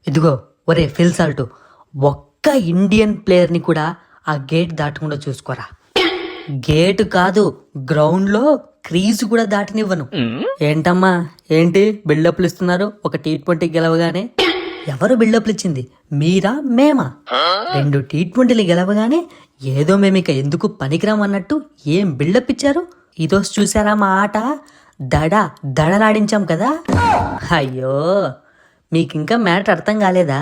ఇదిగో ఒరే Phil Salt, ఒక్క ఇండియన్ ప్లేయర్ని కూడా ఆ గేట్ దాటకుండా చూసుకోరా. గేటు కాదు, గ్రౌండ్లో క్రీజ్ కూడా దాటనివ్వను. ఏంటమ్మా, ఏంటి బిల్డప్లు ఇస్తున్నారు? ఒక T20 గెలవగానే ఎవరు బిల్డప్లు ఇచ్చింది, మీరా మేమా? 2 T20లు గెలవగానే ఏదో మేమిక ఎందుకు పనికిరామన్నట్టు ఏం బిల్డప్ ఇచ్చారు. ఈరోజు చూసారా మా ఆట? దడలాడించాం కదా. అయ్యో, మీకింకా మ్యాటర్ అర్థం కాలేదా?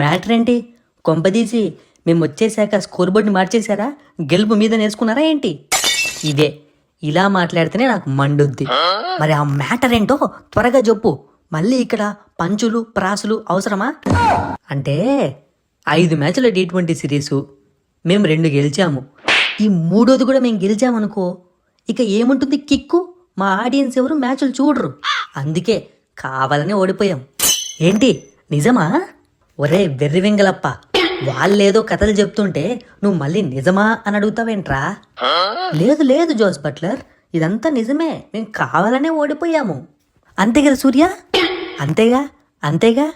మ్యాటర్ ఏంటి? కొంపదీసి మేము వచ్చేసాక స్కోర్ బోర్డ్ని మార్చేశారా? గెలుపు మీద నేర్చుకున్నారా ఏంటి? ఇదే, ఇలా మాట్లాడితేనే నాకు మండుద్ది. మరి ఆ మ్యాటర్ ఏంటో త్వరగా చెప్పు. మళ్ళీ ఇక్కడ పంచులు ప్రాసులు అవసరమా? అంటే 5 మ్యాచ్ల T20 సిరీసు మేము 2 గెలిచాము. ఈ 3వది కూడా మేము గెలిచామనుకో, ఇక ఏముంటుంది కిక్కు? మా ఆడియన్స్ ఎవరు మ్యాచ్లు చూడరు. అందుకే కావాలని ఓడిపోయాం. ఏంటి నిజమా? ఒరే వెర్రి వెంగలప్ప, వాళ్ళేదో కథలు చెప్తుంటే నువ్వు మళ్ళీ నిజమా అని అడుగుతావేంట్రా? లేదు లేదు జోస్ బట్లర్, ఇదంతా నిజమే, మేము కావాలనే ఓడిపోయాము. అంతే కదా సూర్య? అంతేగా.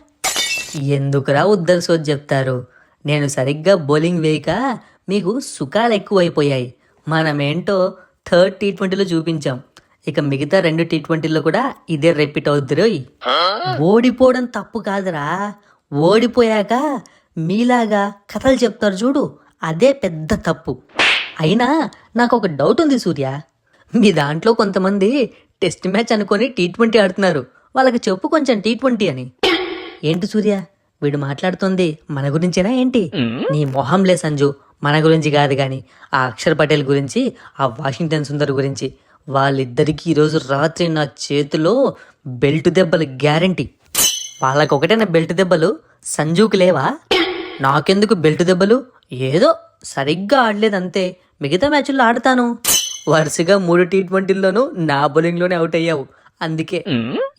ఎందుకురా ఉద్దరు సోది చెప్తారు? నేను సరిగ్గా బౌలింగ్ వేయక మీకు సుఖాలు ఎక్కువైపోయాయి. మనమేంటో 3rd T20లో చూపించాం. ఇక మిగతా 2 T20లో కూడా ఇదే రిపీట్ అవుద్దిరోయ్. ఓడిపోవడం తప్పు కాదురా, ఓడిపోయాక మీలాగా కథలు చెప్తారు చూడు, అదే పెద్ద తప్పు. అయినా నాకు ఒక డౌట్ ఉంది సూర్య, మీ దాంట్లో కొంతమంది టెస్ట్ మ్యాచ్ అనుకొని T20 ఆడుతున్నారు. వాళ్ళకి చెప్పు కొంచెం T20 అని. ఏంటి సూర్య, వీడు మాట్లాడుతుంది మన గురించేనా ఏంటి? నీ మొహంలే సంజు, మన గురించి కాదు గాని ఆ అక్షర్ పటేల్ గురించి, ఆ వాషింగ్టన్ సుందర్ గురించి. వాళ్ళిద్దరికీ ఈరోజు రాత్రి నా చేతిలో బెల్ట్ దెబ్బలు గ్యారంటీ. వాళ్ళకొకటేనా బెల్ట్ దెబ్బలు, సంజుకి లేవా? నాకెందుకు బెల్ట్ దెబ్బలు? ఏదో సరిగ్గా ఆడలేదంతే, మిగతా మ్యాచ్ల్లో ఆడతాను. వరుసగా 3 T20లోనూ నా బౌలింగ్లోనే అవుట్ అయ్యావు. అందుకే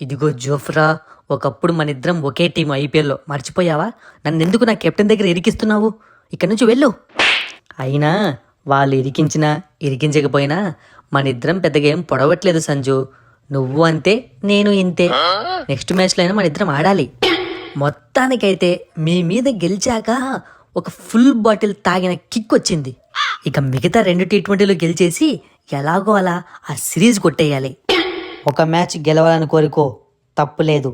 ఇదిగో జోఫ్రా, ఒకప్పుడు మన ఇద్దరం ఒకే టీం IPLలో, మర్చిపోయావా? నన్ను ఎందుకు నా కెప్టెన్ దగ్గర ఇరికిస్తున్నావు? ఇక్కడి నుంచి వెళ్ళు. అయినా వాళ్ళు ఇరికించినా ఇరికించకపోయినా మన ఇద్దరం పెద్దగా ఏం పొడవట్లేదు సంజు. నువ్వు అంతే, నేను ఇంతే. నెక్స్ట్ మ్యాచ్లో అయినా మన ఇద్దరం ఆడాలి. మొత్తానికైతే మీ మీద గెలిచాక ఒక ఫుల్ బాటిల్ తాగిన కిక్ వచ్చింది. ఇక మిగతా 2 T20లో గెలిచేసి ఎలాగో అలా ఆ సిరీస్ కొట్టేయాలి. ఒక మ్యాచ్ గెలవాలని కోరుకో, తప్పులేదు.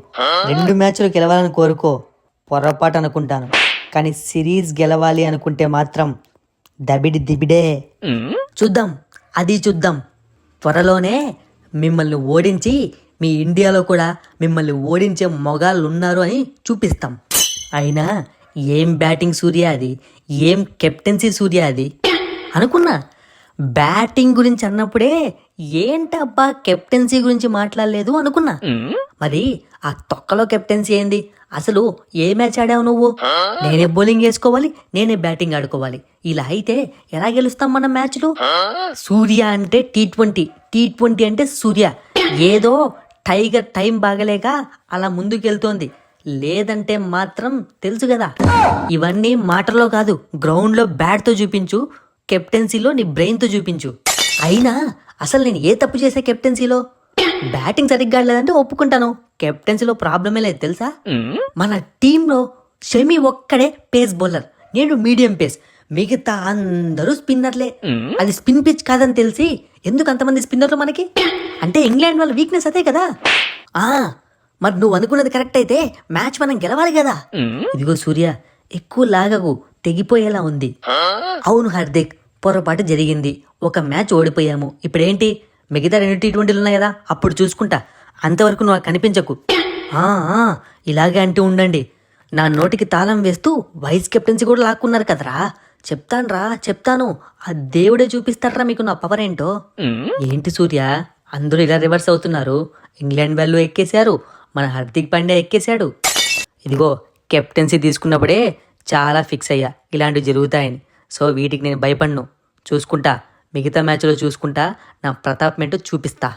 2 మ్యాచ్లు గెలవాలని కోరుకో, పొరపాటు అనుకుంటాను. కానీ సిరీస్ గెలవాలి అనుకుంటే మాత్రం దబిడి దిబిడే. చూద్దాం. త్వరలోనే మిమ్మల్ని ఓడించి మీ ఇండియాలో కూడా మిమ్మల్ని ఓడించే మొగాళ్ళు ఉన్నారు అని చూపిస్తాం. అయినా ఏం బ్యాటింగ్ సూర్య అది, ఏం కెప్టెన్సీ సూర్య అది అనుకున్నా. బ్యాటింగ్ గురించి అన్నప్పుడే ఏంటబ్బా కెప్టెన్సీ గురించి మాట్లాడలేదు అనుకున్నా. మరి ఆ తొక్కలో కెప్టెన్సీ ఏంది? అసలు ఏ మ్యాచ్ ఆడావు నువ్వు? నేనే బౌలింగ్ వేసుకోవాలి, నేనే బ్యాటింగ్ ఆడుకోవాలి. ఇలా అయితే ఎలా గెలుస్తాం మనం మ్యాచ్లు? సూర్య అంటే T20 అంటే సూర్య. ఏదో టైగర్ టైం బాగలేక అలా ముందుకెళ్తోంది. లేదంటే మాత్రం తెలుసు కదా, ఇవన్నీ మాటల్లో కాదు, గ్రౌండ్లో బ్యాట్తో చూపించు, కెప్టెన్సీలో నీ బ్రెయిన్తో చూపించు. అయినా అసలు నేను ఏ తప్పు చేసే కెప్టెన్సీలో? బ్యాటింగ్ సరిగ్గా ఆడలేదంటే ఒప్పుకుంటాను, కెప్టెన్సీలో ప్రాబ్లమే లేదు తెలుసా. మన టీంలో షమి ఒక్కడే పేస్ బౌలర్, నేను మీడియం పేస్, మిగతా అందరూ స్పిన్నర్లే. అది స్పిన్ పిచ్ కాదని తెలిసి ఎందుకు అంతమంది స్పిన్నర్లు మనకి? అంటే ఇంగ్లాండ్ వాళ్ళ వీక్నెస్ అదే కదా. మరి నువ్వు అనుకున్నది కరెక్ట్ అయితే మ్యాచ్ మనం గెలవాలి కదా. ఇదిగో సూర్య, ఎక్కువ లాగకు, తెగిపోయేలా ఉంది. అవును హార్దిక్, పొరపాటు జరిగింది. ఒక మ్యాచ్ ఓడిపోయాము. ఇప్పుడేంటి, మిగతా 2 T20లు ఉన్నాయి కదా, అప్పుడు చూసుకుంటా. అంతవరకు నువ్వు కనిపించకు. ఇలాగే అంటూ ఉండండి. నా నోటికి తాళం వేస్తూ వైస్ కెప్టెన్సీ కూడా లాక్కున్నారు కదరా. చెప్తాను. ఆ దేవుడే చూపిస్తాడ్రా మీకు నా పవర్ ఏంటో. ఏంటి సూర్య, అందరూ ఇలా రివర్స్ అవుతున్నారు? ఇంగ్లాండ్ వాళ్ళు ఎక్కేశారు, మన హార్దిక్ పాండ్యా ఎక్కేశాడు. ఇదిగో కెప్టెన్సీ తీసుకున్నప్పుడే చాలా ఫిక్స్ అయ్యా ఇలాంటివి జరుగుతాయని. సో వీటికి నేను భయపడను. చూసుకుంటా, మిగతా మ్యాచ్లో చూసుకుంటా, నా ప్రతాప్ ఏంటో చూపిస్తా.